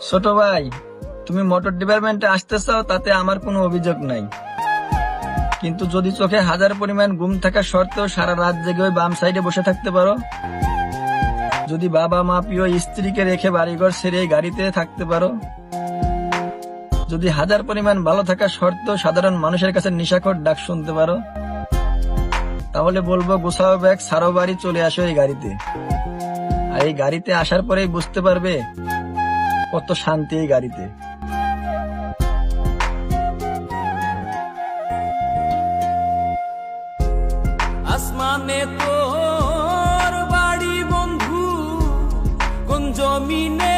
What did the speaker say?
ছোট ভাই, তুমি মোটর ডিপার্টমেন্টে আসতে চাও, তাতে আমার কোনো অভিযোগ নাই। কিন্তু যদি চোখে হাজার পরিমাণ ঘুম থাকা সত্ত্বেও সারা রাত জেগে ওই বাম সাইডে বসে থাকতে পারো, যদি বাবা মা প্রিয় স্ত্রীকে রেখে বাড়িঘর ছেড়ে এই গাড়িতে থাকতে পারো, যদি হাজার পরিমাণ ভালো থাকা সত্ত্বেও সাধারণ মানুষের কাছে নিশাখোর ডাক শুনতে পারো, তাহলে বলবো গোছাও ব্যাগ, সারো বাড়ি, চলে আসো এই গাড়িতে। আর এই গাড়িতে আসার পরেই বুঝতে পারবে কত শান্তি এই গাড়িতে। আসমানে তোর বাড়ি বন্ধু, কোন জমিনে